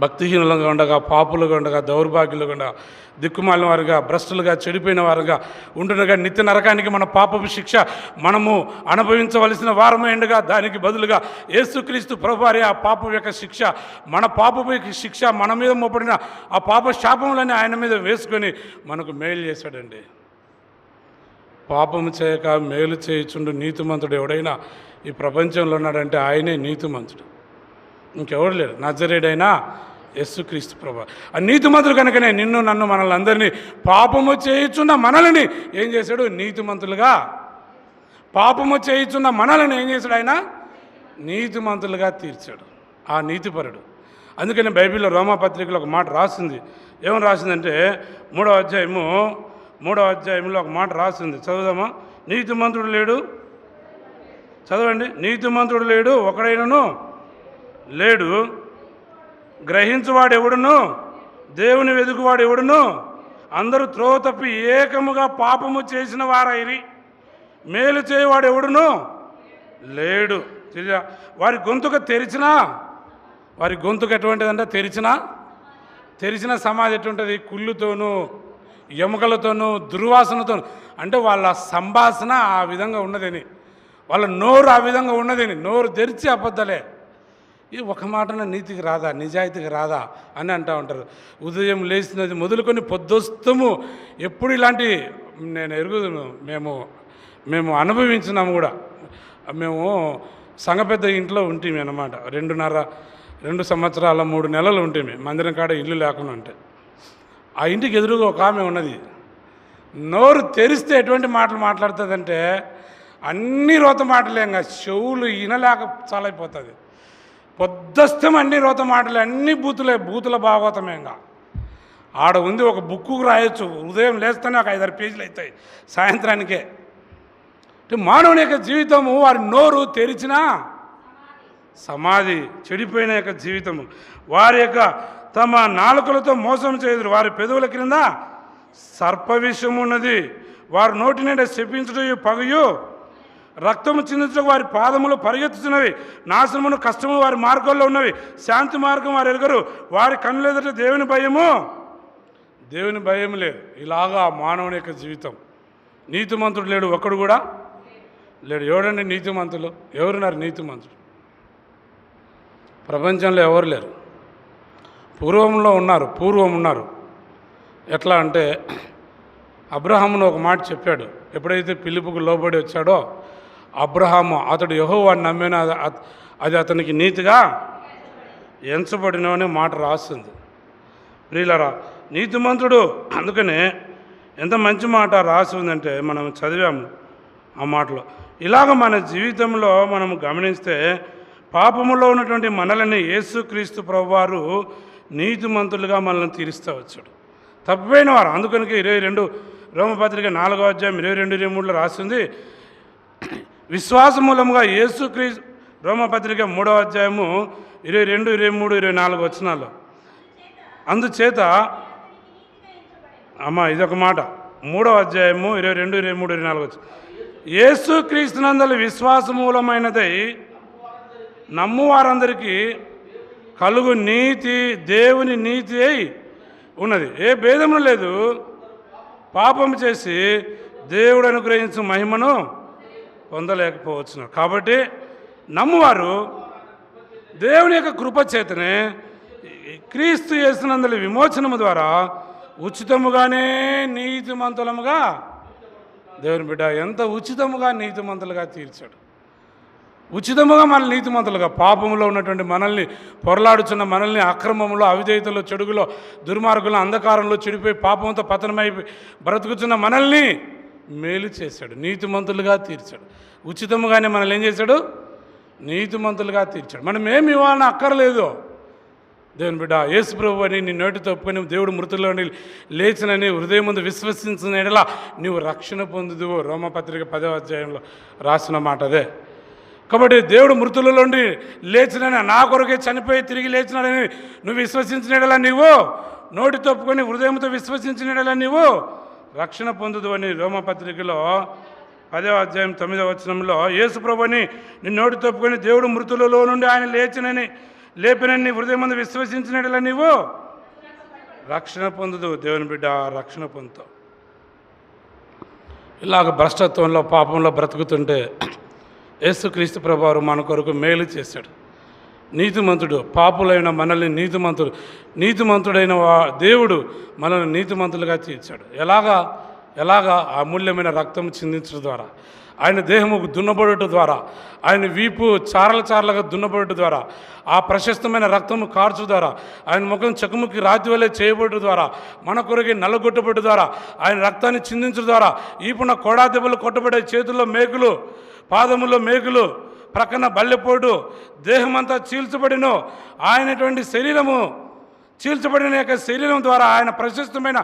భక్తిహీనులుగా ఉండగా, పాపులుగా ఉండగా, దౌర్భాగ్యులుగా ఉండగా, దిక్కుమాలిన వారుగా, భ్రష్టులుగా, చెడిపోయిన వారుగా ఉంటుండగా నిత్య నరకానికి మన పాపపు శిక్ష మనము అనుభవించవలసిన వారమే ఉండగా దానికి బదులుగా యేసుక్రీస్తు ప్రభువారి ఆ పాపం యొక్క శిక్ష, మన పాపపు శిక్ష మన మీద మోపడిన ఆ పాప శాపములని ఆయన మీద వేసుకొని మనకు మేలు చేశాడండి. పాపము చేయక మేలు చేయుచుండు నీతిమంతుడు ఎవడైనా ఈ ప్రపంచంలో ఉన్నాడంటే ఆయనే నీతిమంతుడు, ఇంకెవడు లేడు. నజరేయుడైన యేసుక్రీస్తు ప్రభువు ఆ నీతిమంతుడు కనుకనే నిన్ను నన్ను మనల్ని అందరినీ పాపము చేయుచున్న మనల్ని ఏం చేశాడు? నీతిమంతులుగా. పాపము చేయుచున్న మనల్ని ఏం చేశాడు? ఆయన నీతిమంతులుగా తీర్చాడు, ఆ నీతిపరుడు. అందుకని బైబిల్లో రోమాపత్రికలో ఒక మాట రాసింది. ఏమని రాసిందంటే 3వ అధ్యాయంలో ఒక మాట రాసింది, చదువుదామా? నీతిమంతుడు లేడు, చదవండి. నీతిమంతుడు లేడు, ఒకడైనను లేడు, గ్రహించువాడు ఎవడును, దేవుని వెదుకువాడు ఎవడును, అందరూ త్రోవ తప్పి ఏకముగా పాపము చేసిన వారైరి, మేలు చేయవాడు ఎవడును లేడు. వారి గొంతుక తెరిచినా, వారి గొంతుక ఎటువంటిదంటే తెరిచిన సమాధి ఎటువంటిది? కుళ్ళుతోనూ ఎముకలతోనూ దుర్వాసనతోనూ. అంటే వాళ్ళ సంభాషణ ఆ విధంగా ఉన్నదని, వాళ్ళ నోరు ఆ విధంగా ఉన్నదని, నోరు తెరిచి అబద్ధాలే. ఈ ఒక మాటన నీతికి రాదా, నిజాయితీకి రాదా అని అంటూ ఉంటారు. ఉదయం లేచినది మొదలుకొని పొద్దొస్తము ఎప్పుడు ఇలాంటి నేను ఎరుగుదును, మేము అనుభవించినాము కూడా. మేము సంఘ పెద్ద ఇంట్లో ఉంటేమి అన్నమాట. 2 సంవత్సరాల 3 నెలలు ఉంటేమి మందిరం కాడ ఇల్లు లేకుండా ఉంటే. ఆ ఇంటికి ఎదురుగా ఒక ఆమె ఉన్నది. నోరు తెరిస్తే ఎటువంటి మాటలు మాట్లాడుతుందంటే అన్ని రోత మాటలే, ఇంకా చెవులు వినలేక చాలైపోతుంది. పొద్దస్తం అన్ని రోత మాటలే, అన్ని బూతుల భాగవతమే. ఇంకా ఆడ ఉంది, ఒక బుక్కు రాయొచ్చు. ఉదయం లేస్తేనే ఒక 5-6 పేజీలు అవుతాయి సాయంత్రానికే. అంటే మానవుని యొక్క జీవితము వారి నోరు తెరిచిన సమాధి, చెడిపోయిన యొక్క జీవితము. వారి యొక్క తమ నాలుకలతో మోసం చేయదురు, వారి పెదవుల క్రింద సర్ప విషం ఉన్నది, వారి నోటి నిండా శపించుటయు పగయు రక్తము చిందించక వారి పాదములు పరిగెత్తుతున్నవి, నాశనమును కష్టము వారి మార్గంలో ఉన్నవి, శాంతి మార్గం వారు ఎరుగరు, వారి కన్నులు ఎదుట దేవుని భయం లేదు. ఇలాగా మానవుని యొక్క జీవితం. నీతిమంతుడు లేడు, ఒక్కడు కూడా లేడు. ఎవడండి నీతిమంతులు? ఎవరున్నారు నీతిమంతులు? ప్రపంచంలో ఎవరు లేరు. పూర్వం ఉన్నారు. ఎట్లా అంటే అబ్రహామును ఒక మాట చెప్పాడు. ఎప్పుడైతే పిలుపుకు లోబడి వచ్చాడో అబ్రహాము అతడు యెహోవాను నమ్మిన అది అతనికి నీతిగా ఎంచబడిన అనే మాట రాస్తుంది. ప్రియులారా, నీతిమంతుడు. అందుకనే ఎంత మంచి మాట రాసి ఉందంటే మనం చదివాము ఆ మాటలో. ఇలాగ మన జీవితంలో మనము గమనిస్తే పాపములో ఉన్నటువంటి మనల్ని యేసుక్రీస్తు ప్రభువారు నీతిమంతులుగా మనల్ని తీరుస్తూ వచ్చాడు. తప్పిపోయిన వారు. అందుకనికి 22 రోమపత్రిక 4వ అధ్యాయం 22-23లో రాస్తుంది, విశ్వాస మూలముగా యేసుక్రీస్తు. రోమపత్రిక 3వ అధ్యాయము 22, 23, 24 వచనాల్లో. అందుచేత ఇదొక మాట. 3వ అధ్యాయము 22, 23, 24 వచ్చి, యేసుక్రీస్తునందలి విశ్వాస మూలమైనదై నమ్ము వారందరికీ కలుగు నీతి దేవుని నీతి అయి ఉన్నది. ఏ భేదము లేదు. పాపము చేసి దేవుడు అనుగ్రహించు మహిమను పొందలేకపోవచ్చును. కాబట్టి నమ్మువారు దేవుని యొక్క కృప చేతనే క్రీస్తు యేసునందుల విమోచనము ద్వారా ఉచితముగానే నీతిమంతులముగా, దేవుని బిడ్డ ఎంత ఉచితముగా నీతిమంతులుగా తీర్చాడు. ఉచితముగా మన నీతిమంతులుగా, పాపములో ఉన్నటువంటి మనల్ని, పొరలాడుచున్న మనల్ని, అక్రమంలో, అవిధేయతలో, చెడుగులో, దుర్మార్గుల అంధకారంలో చెడిపోయి పాపంతో పతనమైపోయి బ్రతుకుతున్న మనల్ని మేలు చేశాడు, నీతిమంతులుగా తీర్చాడు. ఉచితముగానే మనల్ని ఏం చేశాడు? నీతిమంతులుగా తీర్చాడు. మనం ఏమి ఇవ్వాలని అక్కర్లేదు. దేవుని బిడ్డ, యేసు ప్రభు అని నీ నోటితో ఒప్పుకొని దేవుడు మృతుల్లో లేచినని హృదయం ముందు విశ్వసించిన ఎడలా నీవు రక్షణ పొందుదువు. రోమపత్రిక 10వ అధ్యాయంలో రాసిన మాట అదే. కాబట్టి దేవుడు మృతుల నుండి లేచినని, నా కొరకే చనిపోయి తిరిగి లేచినాడని నువ్వు విశ్వసించిన ఎడలా నీవు నోటితో ఒప్పుకొని హృదయంతో విశ్వసించిన ఎడలా నీవు రక్షణ పొందుదు అని రోమపత్రికలో 10వ అధ్యాయం 9వ వచనంలో యేసు ప్రభుని నిన్ను నోటితో ఒప్పుకొని దేవుడు మృతులలో నుండి ఆయన లేపినని హృదయం ముందు విశ్వసించినట్లా నీవు రక్షణ పొందుదు. దేవుని బిడ్డ, రక్షణ పొందుతావు. ఇలాగ భ్రష్టత్వంలో, పాపంలో బ్రతుకుతుంటే యేసుక్రీస్తు ప్రభువారు మన కొరకు మేలు చేశాడు. నీతిమంతుడు, పాపులైన మనల్ని నీతిమంతుడైన దేవుడు మనల్ని నీతిమంతులుగా తీర్చాడు. ఎలాగా అమూల్యమైన రక్తం చిందించడం ద్వారా, ఆయన దేహము దున్నబడుట ద్వారా, ఆయన వీపు చారలుగా దున్నబడుట ద్వారా, ఆ ప్రశస్తమైన రక్తము కార్చు ద్వారా, ఆయన ముఖం చకముకి రాతి వలె చేయబడుట ద్వారా, మన కొరకి నల్లగొట్టబడ్డ ద్వారా, ఆయన రక్తాన్ని చిందించడం ద్వారా, ఈపున కొడా దెబ్బలు కొట్టబడే, చేతుల్లో మేకులు, పాదముల్లో మేకులు, ప్రక్కన బల్లెపోటు, దేహమంతా చీల్చబడినో ఆయనటువంటి శరీరము చీల్చబడిన యొక్క శరీరం ద్వారా, ఆయన ప్రశస్తమైన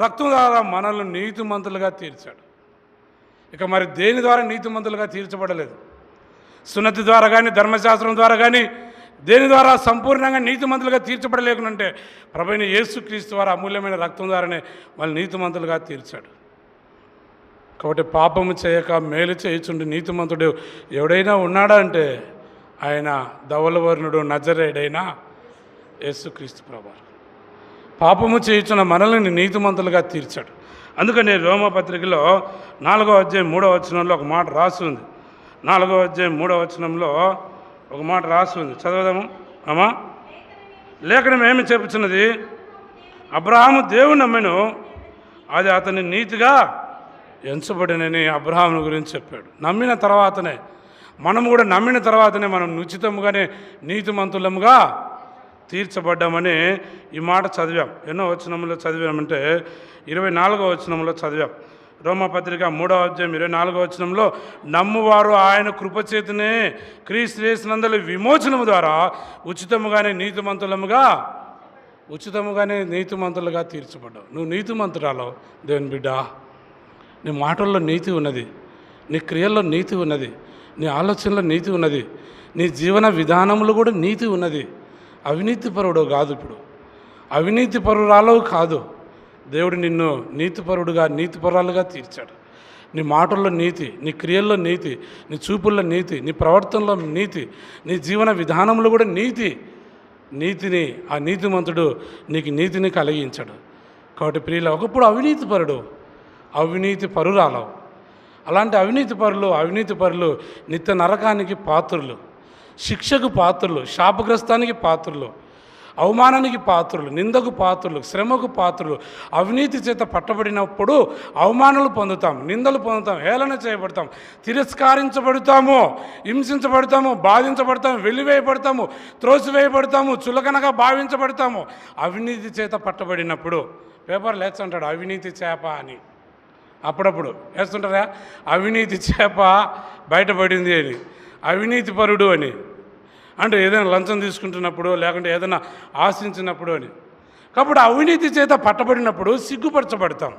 రక్తం ద్వారా మనల్ని నీతిమంతులుగా తీర్చాడు. ఇక మరి దేని ద్వారా నీతిమంతులుగా తీర్చబడలేదు? సున్నతి ద్వారా కానీ, ధర్మశాస్త్రం ద్వారా కానీ, దేని ద్వారా సంపూర్ణంగా నీతిమంతులుగా తీర్చబడలేకునంటే ప్రభువైన యేసుక్రీస్తు ద్వారా అమూల్యమైన రక్తం ద్వారానే వాళ్ళు నీతిమంతులుగా తీర్చాడు. కాబట్టి పాపము చేయక మేలు చేయుచుండి నీతిమంతుడు ఎవడైనా ఉన్నాడా అంటే ఆయన ధవలవర్ణుడు నజరేయుడైన యేసుక్రీస్తు ప్రభువారు. పాపము చేయుచున్న మనల్ని నీతిమంతులుగా తీర్చాడు. అందుకని రోమపత్రికలో 4వ అధ్యాయం 3వ వచనంలో ఒక మాట రాసి ఉంది. 4వ అధ్యాయం 3వ వచనంలో ఒక మాట రాసి ఉంది. చదవదాము అమ్మా. లేఖనం ఏమి చెప్పుచున్నది? అబ్రహాము దేవుని నమ్మెను, అది అతని నీతిగా ఎంచబడినని అబ్రహాము గురించి చెప్పాడు. నమ్మిన తర్వాతనే, మనం కూడా నమ్మిన తర్వాతనే మనం ఉచితంగానే నీతిమంతులముగా తీర్చబడ్డామని ఈ మాట చదివాం. ఎన్నో వచనంలో చదివామంటే 24వ వచనంలో చదివాం. రోమపత్రిక 3వ అధ్యాయం 24వ వచనంలో నమ్మువారు ఆయన కృపచేతనే క్రీస్తు యేసునందుల విమోచనము ద్వారా ఉచితముగానే నీతిమంతులుగా తీర్చబడ్డావు. నువ్వు నీతిమంతురాలో దేవుని బిడ్డ. నీ మాటల్లో నీతి ఉన్నది, నీ క్రియల్లో నీతి ఉన్నది, నీ ఆలోచనలో నీతి ఉన్నది, నీ జీవన విధానంలో కూడా నీతి ఉన్నది. అవినీతి పరుడు కాదు, ఇప్పుడు అవినీతి పరురాలు కాదు. దేవుడు నిన్ను నీతిపరుడుగా, నీతిపరురాలుగా తీర్చాడు. నీ మాటల్లో నీతి, నీ క్రియల్లో నీతి, నీ చూపుల్లో నీతి, నీ ప్రవర్తనలో నీతి, నీ జీవన విధానంలో కూడా నీతిని ఆ నీతిమంతుడు నీకు నీతిని కలిగించాడు. కాబట్టి ప్రియుల, ఒకప్పుడు అవినీతి పరురాలవు. అలాంటి అవినీతి పరులు నిత్య నరకానికి పాత్రులు, శిక్షకు పాత్రులు, శాపగ్రస్తానికి పాత్రులు, అవమానానికి పాత్రులు, నిందకు పాత్రులు, శ్రమకు పాత్రులు. అవినీతి చేత పట్టబడినప్పుడు అవమానాలు పొందుతాం, నిందలు పొందుతాం, హేళన చేయబడతాం, తిరస్కరించబడతాము, హింసించబడతాము, బాధించబడతాము, వెలివేయబడతాము, త్రోసివేయబడతాము, చులకనగా భావించబడతాము. అవినీతి చేత పట్టబడినప్పుడు పేపర్లు వేస్తుంటాడు అవినీతి చేప అని, అప్పుడప్పుడు వేస్తుంటారా? అవినీతి చేప బయటపడింది అని, అవినీతి పరుడు అని. అంటే ఏదైనా లంచం తీసుకుంటున్నప్పుడు, లేకుంటే ఏదైనా ఆశించినప్పుడు అని. కాబట్టి అవినీతి చేత పట్టబడినప్పుడు సిగ్గుపరచబడతాం,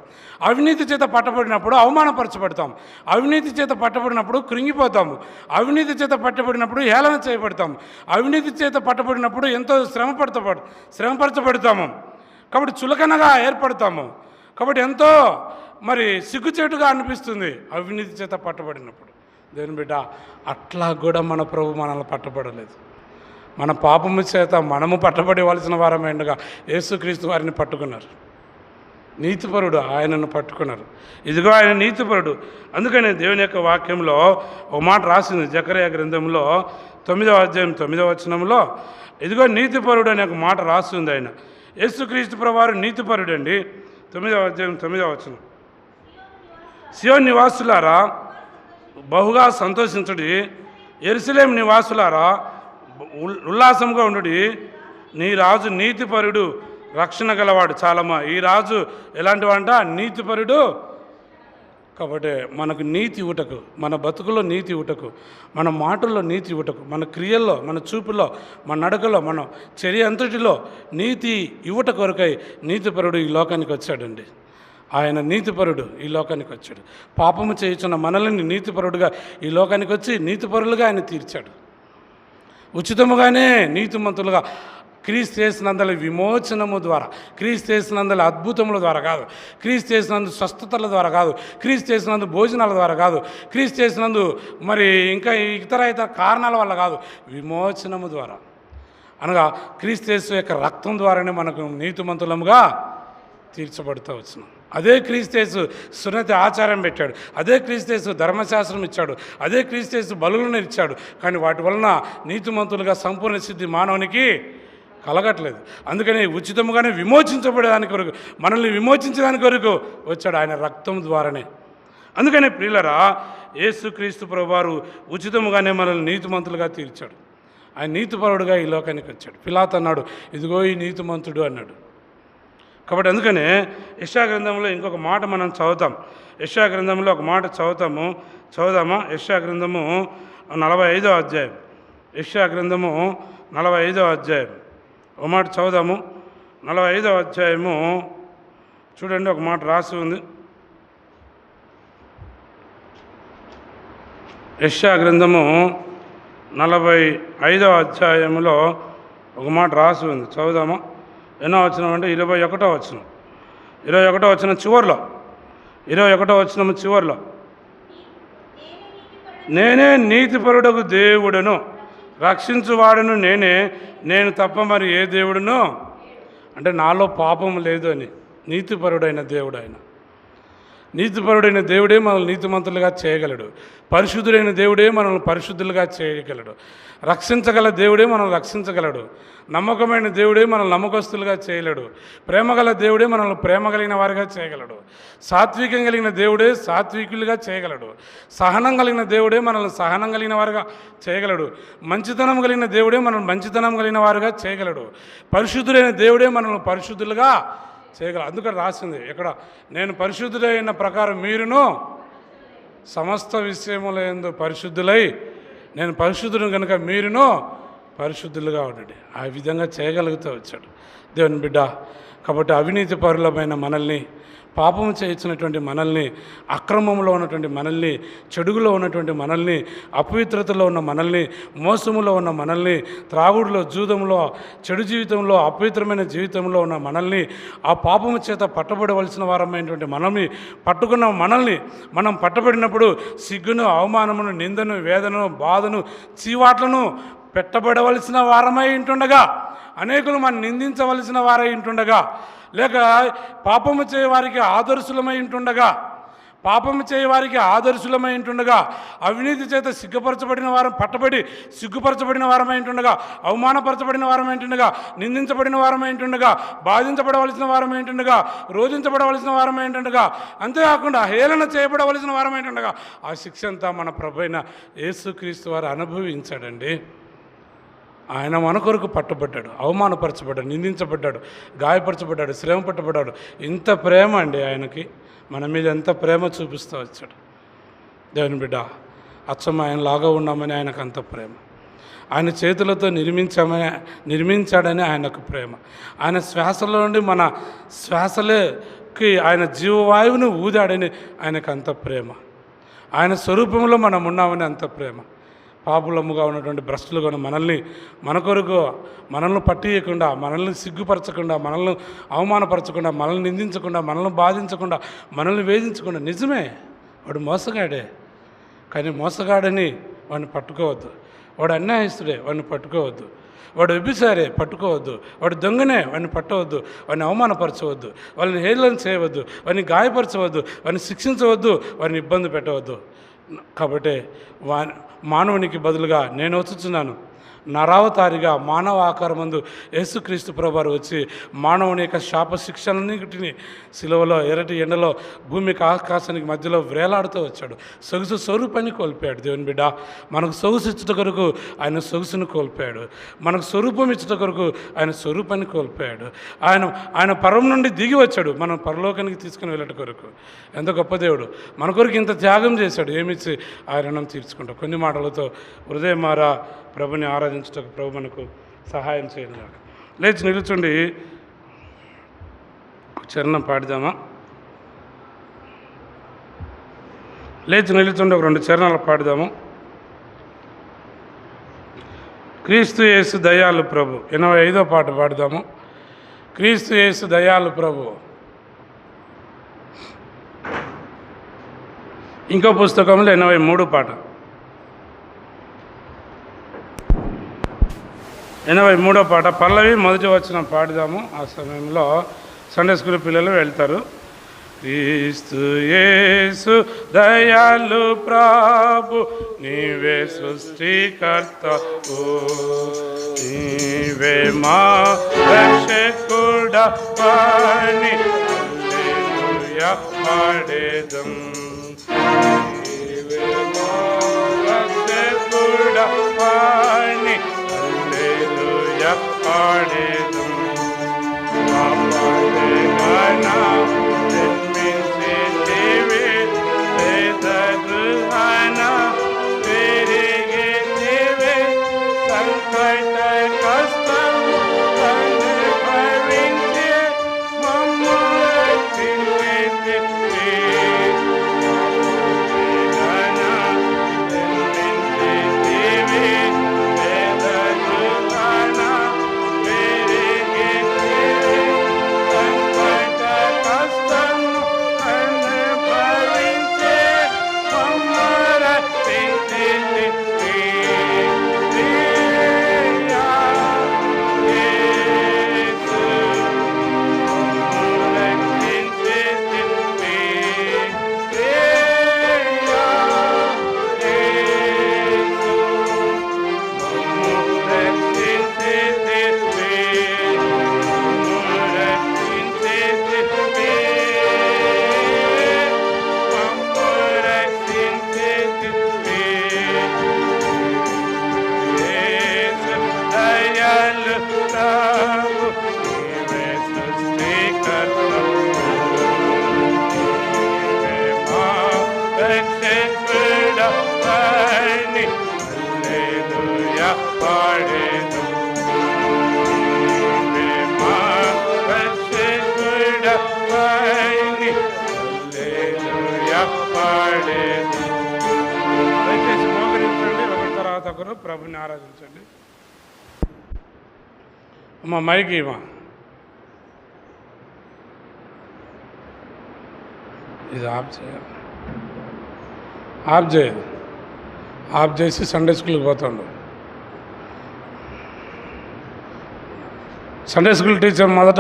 అవినీతి చేత పట్టబడినప్పుడు అవమానపరచబడతాం, అవినీతి చేత పట్టబడినప్పుడు కృంగిపోతాము, అవినీతి చేత పట్టబడినప్పుడు హేళన చేయబడతాము, అవినీతి చేత పట్టబడినప్పుడు ఎంతో శ్రమపరచబడతాము. కాబట్టి చులకనగా ఏర్పడతాము. కాబట్టి ఎంతో సిగ్గుచేటుగా అనిపిస్తుంది అవినీతి చేత పట్టబడినప్పుడు. దేవుని బిడ్డ, అట్లా కూడా మన ప్రభు మనల్ని పట్టబడలేదు. మన పాపము చేత మనము పట్టబడవలసిన వారమైండగా యేసుక్రీస్తు వారిని పట్టుకున్నారు. నీతిపరుడు, ఆయనను పట్టుకున్నారు. ఇదిగో ఆయన నీతిపరుడు. అందుకనే దేవుని యొక్క వాక్యంలో ఒక మాట రాసింది జకర్యా గ్రంథంలో 9వ అధ్యాయం 9వ వచనంలో, ఇదిగో నీతిపరుడు అనే ఒక మాట రాస్తుంది. ఆయన యేసుక్రీస్తు ప్రభువారు నీతిపరుడు అండి. 9వ అధ్యాయం 9వ వచనం, సియోను నివాసులారా బహుగా సంతోషించుడి, యెరూషలేము నివాసులారా ఉల్లాసంగా ఉండుడి, నీ రాజు నీతిపరుడు, రక్షణ గలవాడు. చాలమ్మా, ఈ రాజు ఎలాంటి వంట? నీతిపరుడు. కాబట్టి మనకు నీతి ఇవ్వటకు, మన బతుకులో నీతి ఇవ్వటకు, మన మాటల్లో నీతి ఇవ్వటకు, మన క్రియల్లో, మన చూపులో, మన నడకలో, మన చర్య అంతటిలో నీతి ఇవ్వట కొరకై నీతిపరుడు ఈ లోకానికి వచ్చాడండి. ఆయన నీతిపరుడు ఈ లోకానికి వచ్చాడు. పాపము చేయుచున్న మనల్ని నీతిపరుడుగా ఈ లోకానికి వచ్చి నీతిపరులుగా ఆయన తీర్చాడు. ఉచితముగానే నీతిమంతులుగా క్రీస్తు చేసినందుల విమోచనము ద్వారా, క్రీస్తు చేసినందుల అద్భుతముల ద్వారా కాదు, క్రీస్తు చేసినందు స్వస్థతల ద్వారా కాదు, క్రీస్తు చేసినందు భోజనాల ద్వారా కాదు, క్రీస్తు చేసినందు మరి ఇంకా ఇతర కారణాల వల్ల కాదు, విమోచనము ద్వారా అనగా క్రీస్తు యేసు యొక్క రక్తం ద్వారానే మనకు నీతిమంతులముగా తీర్చబడుతూ వచ్చినాం. అదే క్రీస్తు యేసు సున్నతి ఆచారం పెట్టాడు, అదే క్రీస్తు యేసు ధర్మశాస్త్రం ఇచ్చాడు, అదే క్రీస్తు యేసు బలులను ఇచ్చాడు. కానీ వాటి వలన నీతిమంతులుగా సంపూర్ణ సిద్ధి మానవునికి కలగట్లేదు. అందుకని ఉచితంగానే విమోచించబడేదాని కొరకు, మనల్ని విమోచించడానికి కొరకు వచ్చాడు ఆయన రక్తం ద్వారానే. అందుకని ప్రియులరా, యేసుక్రీస్తు ప్రభువారు ఉచితముగానే మనల్ని నీతిమంతులుగా తీర్చాడు. ఆయన నీతిపరుడుగా ఈ లోకానికి వచ్చాడు. పిలాతు అన్నాడు, ఇదిగో ఈ నీతిమంతుడు అన్నాడు. కాబట్టి అందుకనే యెషయా గ్రంథంలో ఇంకొక మాట మనం చదువుతాం. యెషయా గ్రంథంలో ఒక మాట చదువుదామా? యెషయా గ్రంథము 45వ అధ్యాయం. యెషయా గ్రంథము 45వ అధ్యాయం ఒక మాట చదువుదాము. 45వ అధ్యాయము చూడండి, ఒక మాట రాసి ఉంది. యెషయా గ్రంథము 45వ అధ్యాయంలో ఒక మాట రాసి ఉంది. చదువుదామా? ఎన్నో వచనం అంటే 21వ వచనం. 21వ వచనం చివరిలో, 21వ వచనం చివరిలో, నేనే నీతిపరుడకు దేవుడను, రక్షించువాడును నేనే, నేను తప్ప మరి ఏ దేవుడును అంటే నాలో పాపం లేదు అని. నీతిపరుడైన దేవుడు ఆయన. నీతిపరుడైన దేవుడే మనల్ని నీతిమంతులుగా చేయగలడు. పరిశుద్ధుడైన దేవుడే మనల్ని పరిశుద్ధులుగా చేయగలడు. రక్షించగల దేవుడే మనల్ని రక్షించగలడు. నమ్మకమైన దేవుడే మనల్ని నమ్మకస్తులుగా చేయలేడు. ప్రేమగల దేవుడే మనల్ని ప్రేమ కలిగిన వారిగా చేయగలడు. సాత్వికం కలిగిన దేవుడే సాత్వికులుగా చేయగలడు. సహనం కలిగిన దేవుడే మనల్ని సహనం కలిగిన వారుగా చేయగలడు. మంచితనం కలిగిన దేవుడే మనల్ని మంచితనం కలిగిన వారుగా చేయగలడు. పరిశుద్ధుడైన దేవుడే మనల్ని పరిశుద్ధులుగా చేయగలరు. అందుకని రాసింది ఇక్కడ, నేను పరిశుద్ధులైన ప్రకారం మీరును సమస్త విషయముల యందు పరిశుద్ధులై, నేను పరిశుద్ధులను కనుక మీరును పరిశుద్ధులుగా ఉండండి. ఆ విధంగా చేయగలుగుతూ వచ్చాడు దేవుని బిడ్డ. కాబట్టి అవినీతి పరులమైన మనల్ని, పాపము చేయించినటువంటి మనల్ని, అక్రమంలో ఉన్నటువంటి మనల్ని, చెడుగులో ఉన్నటువంటి మనల్ని, అపవిత్రతలో ఉన్న మనల్ని, మోసములో ఉన్న మనల్ని, త్రాగుడులో, జూదంలో, చెడు జీవితంలో, అపవిత్రమైన జీవితంలో ఉన్న మనల్ని, ఆ పాపము చేత పట్టబడవలసిన వారమైనటువంటి మనల్ని పట్టుకున్న మనల్ని, మనం పట్టబడినప్పుడు సిగ్గును, అవమానమును, నిందను, వేదనను, బాధను, చీవాట్లను పెట్టబడవలసిన వారమై ఉంటుండగా, అనేకులు మనం నిందించవలసిన వారై ఉంటుండగా, లేక పాపము చేయవారికి ఆదర్శులమై ఉంటుండగా, పాపము చేయవారికి ఆదర్శులమై ఉంటుండగా, అవినీతి చేత సిగ్గుపరచబడిన వారం, పట్టబడి సిగ్గుపరచబడిన వారమై ఉంటుండగా, అవమానపరచబడిన వారమై ఉంటుండగా, నిందించబడిన వారమై ఉంటుండగా, బాధించబడవలసిన వారమై ఉంటుండగా, రోధించబడవలసిన వారమై ఉంటుండగా, అంతేకాకుండా హేళన చేయబడవలసిన వారమై ఉంటుండగా, ఆ శిక్ష అంతా మన ప్రభువైన యేసుక్రీస్తు వారు అనుభవించాడండి. ఆయన మన కొరకు పట్టబడ్డాడు, అవమానపరచబడ్డాడు, నిందించబడ్డాడు, గాయపరచబడ్డాడు, శ్రమ పట్టబడ్డాడు. ఇంత ప్రేమ అండి ఆయనకి, మన మీద ఎంత ప్రేమ చూపిస్తూ వచ్చాడు. దేవుని బిడ్డ, అచ్చం ఆయనలాగా ఉన్నామని ఆయనకు అంత ప్రేమ. ఆయన చేతులతో నిర్మించాడని ఆయనకు ప్రేమ. ఆయన శ్వాసలో నుండి మన శ్వాసలకి ఆయన జీవవాయువును ఊదాడని ఆయనకు అంత ప్రేమ. ఆయన స్వరూపంలో మనం ఉన్నామని అంత ప్రేమ. పాపులముగా ఉన్నటువంటి భ్రష్టులుగా మనల్ని, మన కొరకు మనల్ని పట్టియకుండా, మనల్ని సిగ్గుపరచకుండా, మనల్ని అవమానపరచకుండా, మనల్ని నిందించకుండా, మనల్ని బాధించకుండా, మనల్ని వేధించకుండా. నిజమే, వాడు మోసగాడే, కానీ మోసగాడని వాడిని పట్టుకోవద్దు. వాడు అన్యాయస్తుడే, వాడిని పట్టుకోవద్దు. వాడు వ్యభిచారే పట్టుకోవద్దు, వాడు దొంగనే వాడిని పట్టవద్దు, వాడిని అవమానపరచవద్దు, వాళ్ళని హేళన చేయవద్దు, వాడిని గాయపరచవద్దు, వాడిని శిక్షించవద్దు, వాడిని ఇబ్బంది పెట్టవద్దు. కాబట్టి మానవునికి బదులుగా నేను వచ్చుచున్నాను, నరావతారిగా మానవ ఆకారమందు యేసుక్రీస్తు ప్రభువారు వచ్చి మానవుని యొక్క శాప శిక్షలన్నిటిని సిలువలో ఎర్రటి ఎండలో భూమికి ఆకాశానికి మధ్యలో వేలాడుతూ వచ్చాడు. సొగసు స్వరూపాన్ని కోల్పోయాడు. దేవుని బిడ్డ, మనకు సొగసు ఇచ్చుట కొరకు ఆయన సొగసును కోల్పోయాడు. మనకు స్వరూపం ఇచ్చుట కొరకు ఆయన స్వరూపాన్ని కోల్పోయాడు. ఆయన పరం నుండి దిగి వచ్చాడు మనం పరలోకానికి తీసుకుని వెళ్ళట కొరకు. ఎంత గొప్ప దేవుడు! మన కొరకు ఇంత త్యాగం చేశాడు. ఏమిచ్చి ఆ రుణం తీర్చుకుంటాం. కొన్ని మాటలతో హృదయమారా ప్రభుని ఆరాధించటకు ప్రభు మనకు సహాయం చేయండి. లేచి నిలుచుండి చరణం పాడదామా? లేచి నిలుచుండి ఒక 2 చరణాలు పాడదాము. క్రీస్తు యేసు దయాలు ప్రభు 85వ పాట పాడదాము. క్రీస్తు యేసు దయాలు ప్రభు. ఇంకో పుస్తకంలో 83 పాట, 83వ పాట పల్లవి మొదటి వచనం పాడుదాము. ఆ సమయంలో సండే స్కూల్ పిల్లలు వెళ్తారు. క్రీస్తు యేసు దయాలు ప్రభు, నీవే సృష్టికర్తవు, నీవే మా రక్షకుడా వాణి హల్లెలూయా పాడేదం. నీవే మా రక్షకుడా వాణి హల్లెలూయా పాడేదం. పాడేగానా ప్రభుని ఆరాధించండి. అమ్మ మైకి ఇవ్వ. ఇది ఆఫ్ చేయాలి. ఆఫ్ చేయాలి. ఆఫ్ చేసి సండే స్కూల్కి పోతాడు. సండే స్కూల్ టీచర్ మొదట